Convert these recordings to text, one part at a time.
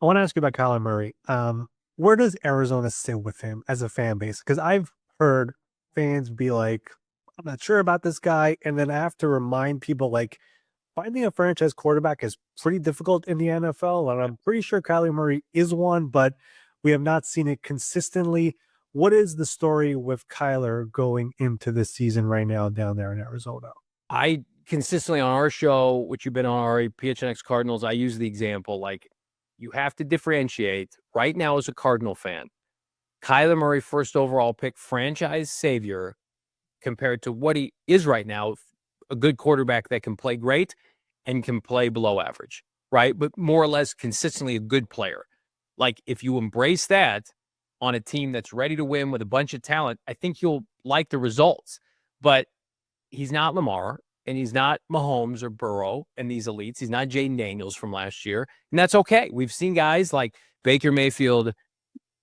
I want to ask you about Kyler Murray. Where does Arizona sit with him as a fan base? Because I've heard fans be like, I'm not sure about this guy. And then I have to remind people like finding a franchise quarterback is pretty difficult in the NFL. And I'm pretty sure Kyler Murray is one, but we have not seen it consistently. What is the story with Kyler going into this season right now down there in Arizona? I consistently on our show, which you've been on, Ari, PHNX Cardinals, I use the example like you have to differentiate right now as a Cardinal fan. Kyler Murray, first overall pick, franchise savior, compared to what he is right now, a good quarterback that can play great and can play below average, right? But more or less consistently a good player. Like if you embrace that on a team that's ready to win with a bunch of talent, I think you'll like the results. But he's not Lamar and he's not Mahomes or Burrow and these elites. He's not Jaden Daniels from last year. And that's okay. We've seen guys like Baker Mayfield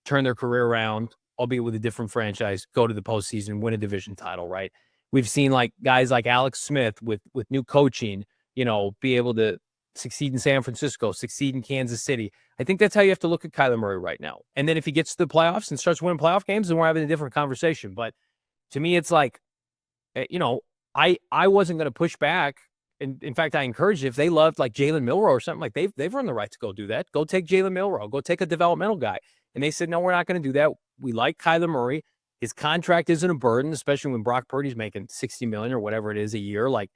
turn their career around, albeit with a different franchise, go to the postseason, win a division title, right? We've seen like guys like Alex Smith with new coaching, be able to succeed in San Francisco, succeed in Kansas City. I think that's how you have to look at Kyler Murray right now. And then if he gets to the playoffs and starts winning playoff games, then we're having a different conversation. But to me, it's like, I wasn't going to push back. And in fact, I encouraged it. If they loved like Jalen Milroe or something, like they've earned the right to go do that. Go take Jalen Milroe. Go take a developmental guy. And they said, no, we're not going to do that. We like Kyler Murray. His contract isn't a burden, especially when Brock Purdy's making $60 million or whatever it is a year. Like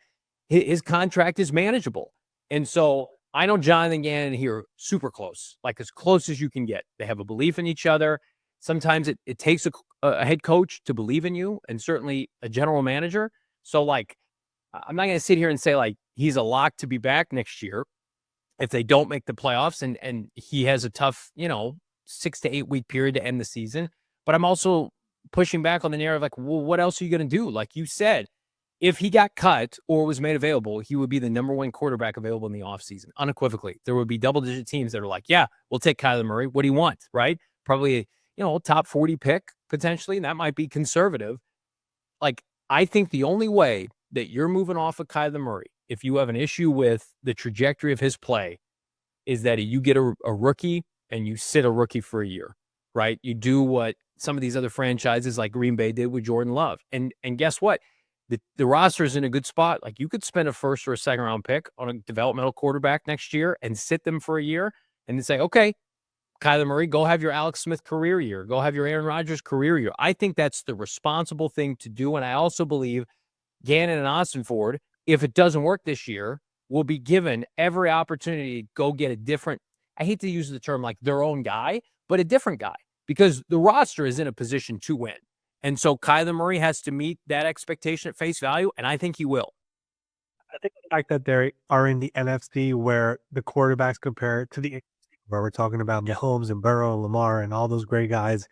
his contract is manageable. And so I know Jonathan Gannon here super close, like as close as you can get. They have a belief in each other. Sometimes it takes a head coach to believe in you, and certainly a general manager. So like, I'm not going to sit here and say like he's a lock to be back next year if they don't make the playoffs and he has a tough, 6 to 8 week period to end the season. But I'm also pushing back on the narrative like, well, what else are you going to do? Like you said, if he got cut or was made available, he would be the number one quarterback available in the offseason, unequivocally. There would be double-digit teams that are like, yeah, we'll take Kyler Murray. What do you want, right? Probably, top 40 pick potentially, and that might be conservative. Like, I think the only way that you're moving off of Kyler Murray, if you have an issue with the trajectory of his play, is that you get a rookie and you sit a rookie for a year, right? You do what some of these other franchises like Green Bay did with Jordan Love. And guess what? The roster is in a good spot. Like you could spend a first or a second round pick on a developmental quarterback next year and sit them for a year and then say, okay, Kyler Murray, go have your Alex Smith career year. Go have your Aaron Rodgers career year. I think that's the responsible thing to do. And I also believe Gannon and Austin Ford, if it doesn't work this year, will be given every opportunity to go get a different, I hate to use the term like their own guy, but a different guy because the roster is in a position to win. And so Kyler Murray has to meet that expectation at face value, and I think he will. I think the fact that they are in the NFC where the quarterbacks compare to the where we're talking about Mahomes and Burrow and Lamar and all those great guys.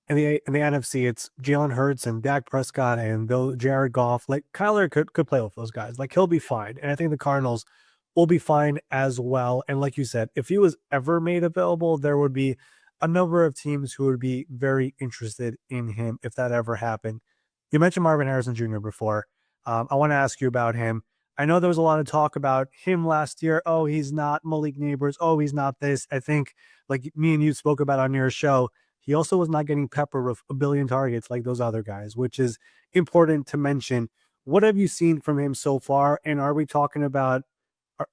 In the NFC, it's Jalen Hurts and Dak Prescott and Jared Goff. Like Kyler could play with those guys. Like he'll be fine. And I think the Cardinals will be fine as well. And like you said, if he was ever made available, there would be a number of teams who would be very interested in him if that ever happened. You mentioned Marvin Harrison Jr. before. I want to ask you about him. I know there was a lot of talk about him last year. Oh, he's not Malik Neighbors. Oh, he's not this. I think, like me and you spoke about on your show, he also was not getting peppered with a billion targets like those other guys, which is important to mention. What have you seen from him so far? And are we talking about,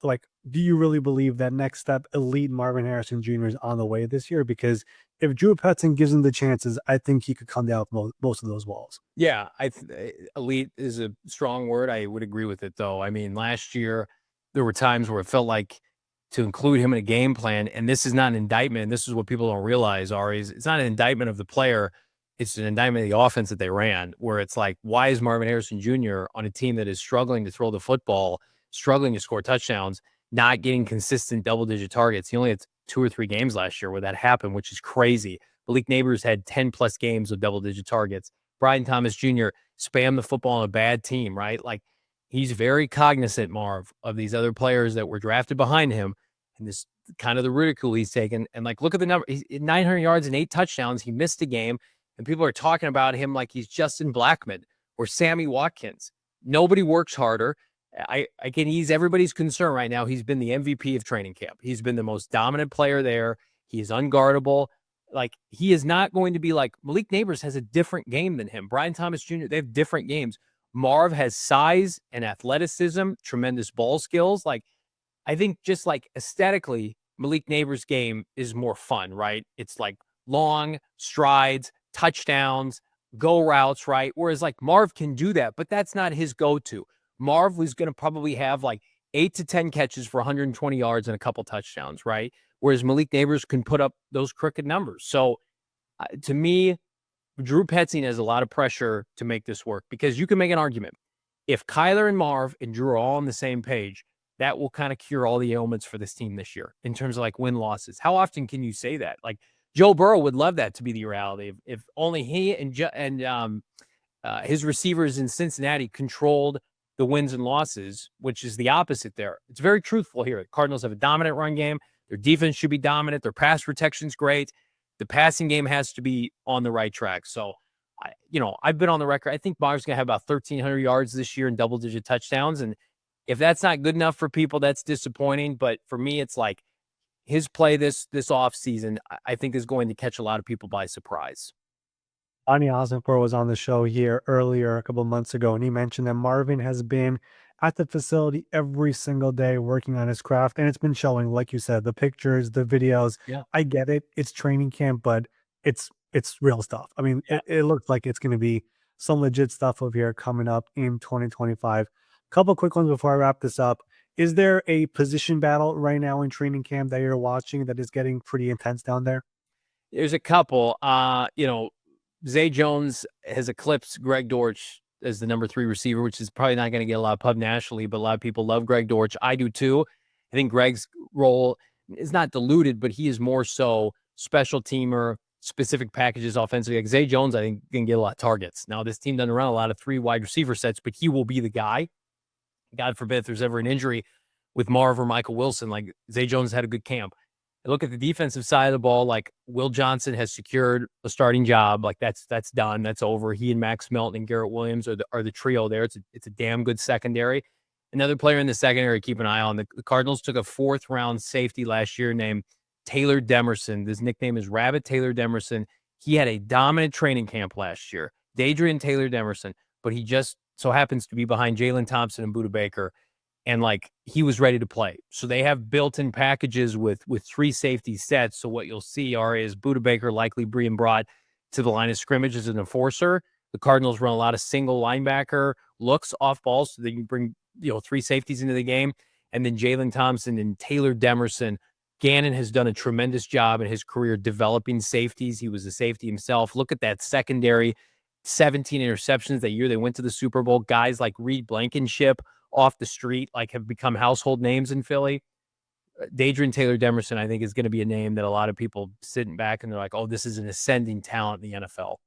like, do you really believe that next step elite Marvin Harrison Jr. is on the way this year? Because if Drew Petzing gives him the chances, I think he could come down with most of those walls. Yeah, elite is a strong word. I would agree with it, though. I mean, last year, there were times where it felt like to include him in a game plan, and this is not an indictment, and this is what people don't realize, Ari, it's not an indictment of the player, it's an indictment of the offense that they ran, where it's like, why is Marvin Harrison Jr. on a team that is struggling to throw the football, struggling to score touchdowns, not getting consistent double-digit targets? He only had 2 or 3 games last year where that happened, which is crazy. Malik Neighbors had 10-plus games of double-digit targets. Brian Thomas Jr. spammed the football on a bad team, right? Like, he's very cognizant, Marv, of these other players that were drafted behind him and this kind of the ridicule he's taken. And like, look at the number, he's 900 yards and 8 touchdowns. He missed a game and people are talking about him like he's Justin Blackmon or Sammy Watkins. Nobody works harder. I can ease everybody's concern right now. He's been the MVP of training camp. He's been the most dominant player there. He is unguardable. Like, he is not going to be like Malik Neighbors has a different game than him. Brian Thomas Jr., they have different games. Marv has size and athleticism, tremendous ball skills. Like, I think just like aesthetically, Malik Neighbors' game is more fun, right? It's like long strides, touchdowns, go routes, right? Whereas like Marv can do that, but that's not his go-to. Marv was going to probably have like 8 to 10 catches for 120 yards and a couple touchdowns, right? Whereas Malik Neighbors can put up those crooked numbers. So to me, Drew Petzing has a lot of pressure to make this work, because you can make an argument. If Kyler and Marv and Drew are all on the same page, that will kind of cure all the ailments for this team this year in terms of like win losses. How often can you say that? Like, Joe Burrow would love that to be the reality. If only he and his receivers in Cincinnati controlled the wins and losses, which is the opposite there. It's very truthful here. The Cardinals have a dominant run game. Their defense should be dominant. Their pass protection's great. The passing game has to be on the right track. So, I've been on the record. I think Marv's going to have about 1,300 yards this year and double-digit touchdowns. And if that's not good enough for people, that's disappointing. But for me, it's like his play this offseason, I think, is going to catch a lot of people by surprise. Ani Ossenfor was on the show here earlier a couple of months ago, and he mentioned that Marvin has been at the facility every single day working on his craft, and it's been showing, like you said, the pictures, the videos. Yeah. I get it. It's training camp, but it's real stuff. I mean, Yeah. it looks like it's going to be some legit stuff over here coming up in 2025. Couple quick ones before I wrap this up. Is there a position battle right now in training camp that you're watching that is getting pretty intense down there? There's a couple. Zay Jones has eclipsed Greg Dortch as the number 3 receiver, which is probably not going to get a lot of pub nationally, but a lot of people love Greg Dortch. I do too. I think Greg's role is not diluted, but he is more so special teamer, specific packages offensively. Like Zay Jones, I think, can get a lot of targets. Now, this team doesn't run a lot of 3 wide receiver sets, but he will be the guy. God forbid if there's ever an injury with Marv or Michael Wilson, like Zay Jones had a good camp. I look at the defensive side of the ball, like Will Johnson has secured a starting job. Like that's done. That's over. He and Max Melton and Garrett Williams are the trio there. It's a damn good secondary. Another player in the secondary to keep an eye on. The Cardinals took a 4th round safety last year named Taylor Demerson. His nickname is Rabbit Taylor Demerson. He had a dominant training camp last year. Dadrian Taylor Demerson, but he just so happens to be behind Jalen Thompson and Budda Baker. And like he was ready to play. So they have built-in packages with 3 safety sets. So what you'll see, Ari, is Budda Baker likely being brought to the line of scrimmage as an enforcer. The Cardinals run a lot of single linebacker looks off balls, so they can bring 3 safeties into the game. And then Jalen Thompson and Taylor Demerson. Gannon has done a tremendous job in his career developing safeties. He was a safety himself. Look at that secondary, 17 interceptions that year they went to the Super Bowl. Guys like Reed Blankenship off the street, like, have become household names in Philly. Dadrian Taylor Demerson, I think, is going to be a name that a lot of people sitting back and they're like, oh, this is an ascending talent in the NFL.